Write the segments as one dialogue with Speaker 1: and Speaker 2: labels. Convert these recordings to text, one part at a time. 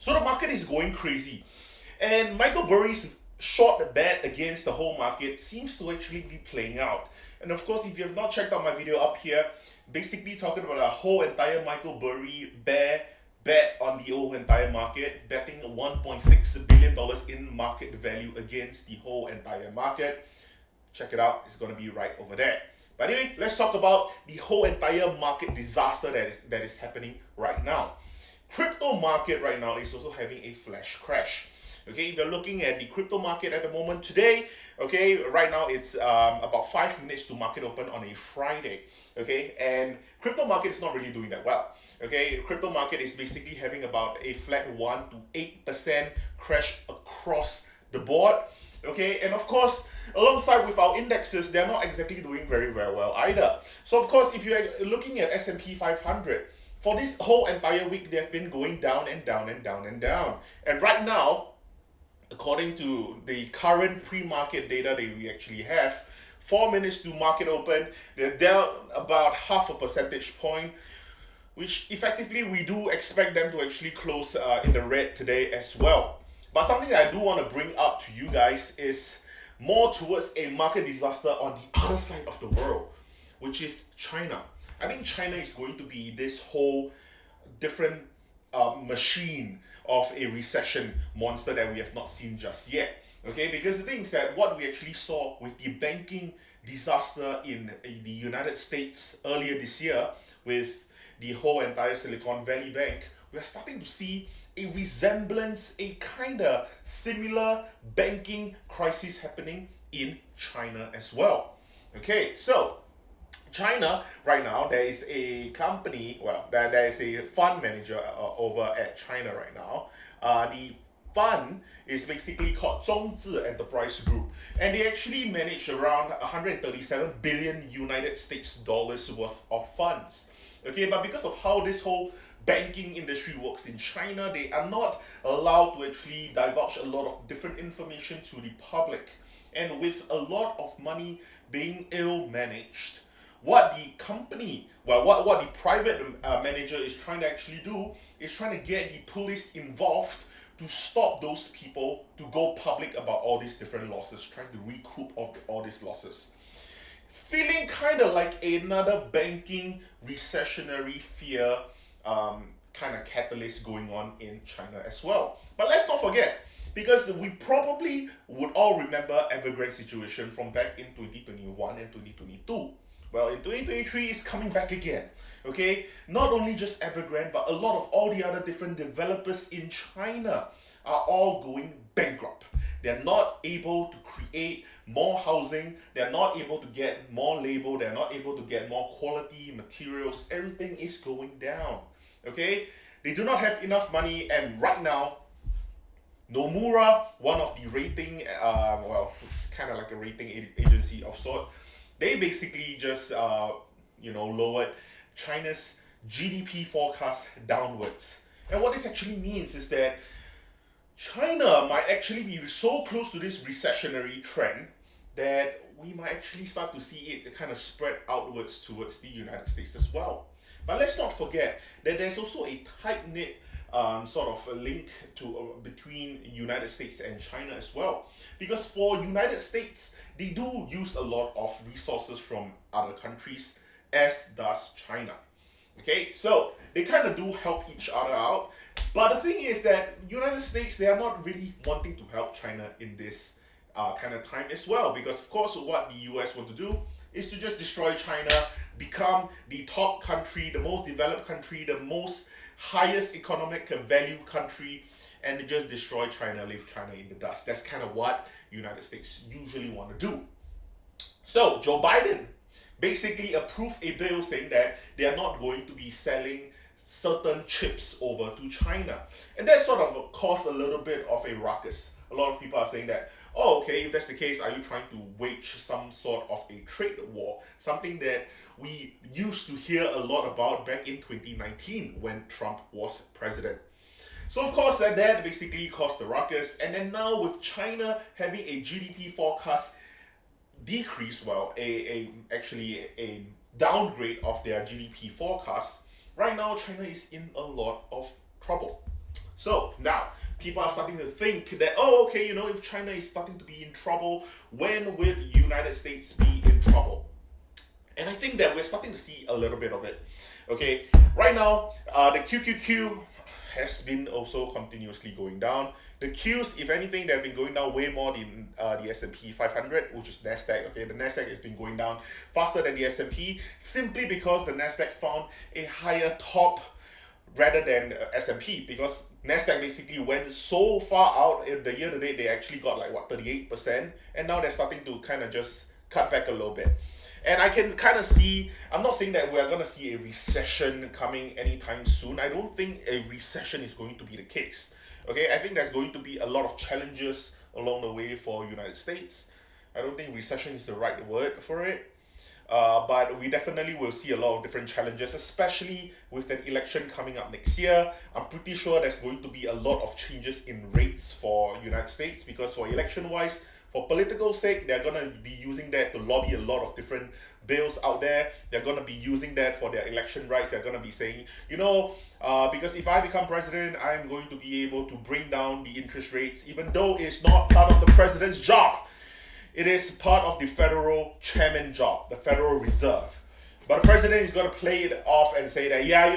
Speaker 1: So the market is going crazy. And Michael Burry's short bet against the whole market seems to actually be playing out. And of course, if you have not checked out my video up here, basically talking about a whole entire Michael Burry bear bet on the whole entire market, betting $1.6 billion in market value against the whole entire market. Check it out, it's going to be right over there. But anyway, let's talk about the whole entire market disaster that is happening right now. Crypto market right now is also having a flash crash. Okay, if you're looking at the crypto market at the moment today, okay, right now it's about 5 minutes to market open on a Friday. Okay, and crypto market is not really doing that well. Okay, crypto market is basically having about a flat 1 to 8% crash across the board. Okay, and of course, alongside with our indexes, they're not exactly doing very, very well either. So of course, if you're looking at S&P 500, for this whole entire week, they've been going down and down and down and down. And right now, according to the current pre-market data that we actually have, 4 minutes to market open, they're down about half a percentage point, which effectively we do expect them to actually close in the red today as well. But something that I do want to bring up to you guys is more towards a market disaster on the other side of the world, which is China. I think China is going to be this whole different machine of a recession monster that we have not seen just yet. Okay, because the thing is that what we actually saw with the banking disaster in the United States earlier this year with the whole entire Silicon Valley Bank, we are starting to see a resemblance, a kind of similar banking crisis happening in China as well. Okay, so China right now, there is a company, well, there is a fund manager over at China right now. The fund is basically called Zhongzhi Enterprise Group, and they actually manage around 137 billion United States dollars worth of funds. Okay, but because of how this whole banking industry works in China, they are not allowed to actually divulge a lot of different information to the public. And with a lot of money being ill managed, what the company, well, what the private manager is trying to actually do is trying to get the police involved to stop those people to go public about all these different losses, trying to recoup of all these losses. Feeling kind of like another banking recessionary fear kind of catalyst going on in China as well. But let's not forget, because we probably would all remember Evergrande situation from back in 2021 and 2022. Well, in 2023, it's coming back again. Okay, not only just Evergrande, but a lot of all the other different developers in China are all going bankrupt. They're not able to create more housing. They're not able to get more labor. They're not able to get more quality materials. Everything is going down. Okay, they do not have enough money, and right now, Nomura, one of the rating, well, kind of like a rating agency of sort, they basically just lowered China's GDP forecast downwards. And what this actually means is that China might actually be so close to this recessionary trend that we might actually start to see it kind of spread outwards towards the United States as well. But let's not forget that there's also a tight-knit sort of a link to between United States and China as well. Because for United States, they do use a lot of resources from other countries, as does China. Okay, so they kind of do help each other out. But the thing is that United States, they are not really wanting to help China in this kind of time as well. Because of course, what the US want to do is to just destroy China, become the top country, the most developed country, the most highest economic value country, and just destroy China, leave China in the dust. That's kind of what United States usually want to do. So Joe Biden basically approved a bill saying that they are not going to be selling certain chips over to China. And that sort of caused a little bit of a ruckus. A lot of people are saying that, oh, okay, if that's the case, are you trying to wage some sort of a trade war? Something that we used to hear a lot about back in 2019 when Trump was president. So of course that basically caused the ruckus, and then now with China having a GDP forecast decrease, well, actually a downgrade of their GDP forecast, right now China is in a lot of trouble. So now people are starting to think that, oh, okay, if China is starting to be in trouble, when will United States be in trouble? And I think that we're starting to see a little bit of it. Okay, right now, the QQQ has been also continuously going down. The Qs, if anything, they've been going down way more than the S&P 500, which is Nasdaq. Okay, the Nasdaq has been going down faster than the S&P simply because the Nasdaq found a higher top rather than S&P, because Nasdaq basically went so far out in the year to date. They actually got like what, 38%, and now they're starting to kind of just cut back a little bit. And I can kind of see, I'm not saying that we're going to see a recession coming anytime soon. I don't think a recession is going to be the case. Okay, I think there's going to be a lot of challenges along the way for United States. I don't think recession is the right word for it. But we definitely will see a lot of different challenges, especially with an election coming up next year. I'm pretty sure there's going to be a lot of changes in rates for United States, because for election-wise, for political sake, they're going to be using that to lobby a lot of different bills out there. They're going to be using that for their election rights. They're going to be saying, because if I become president, I'm going to be able to bring down the interest rates, even though it's not part of the president's job. It is part of the federal chairman job, the Federal Reserve. But the president is going to play it off and say that, yeah,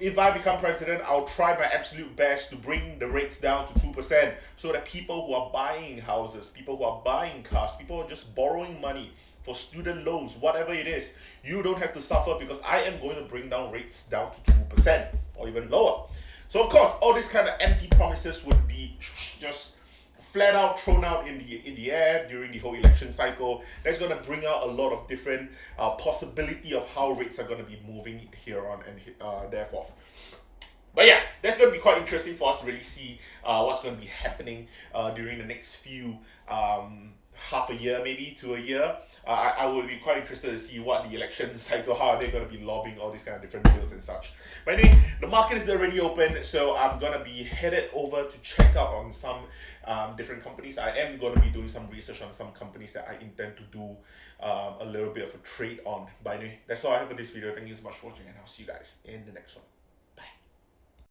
Speaker 1: if I become president, I'll try my absolute best to bring the rates down to 2%, so that people who are buying houses, people who are buying cars, people who are just borrowing money for student loans, whatever it is, you don't have to suffer, because I am going to bring down rates down to 2% or even lower. So of course, all these kind of empty promises would be just flat out thrown out in the air during the whole election cycle. That's going to bring out a lot of different possibility of how rates are going to be moving here on and therefore. But yeah, that's going to be quite interesting for us to really see what's going to be happening during the next few half a year, maybe to a year. I would be quite interested to see what the election cycle, how are they going to be lobbying all these kind of different bills and such. But anyway, the market is already open, so I'm going to be headed over to check out on some different companies. I am going to be doing some research on some companies that I intend to do a little bit of a trade on. But anyway, that's all I have for this video. Thank you so much for watching, and I'll see you guys in the next one.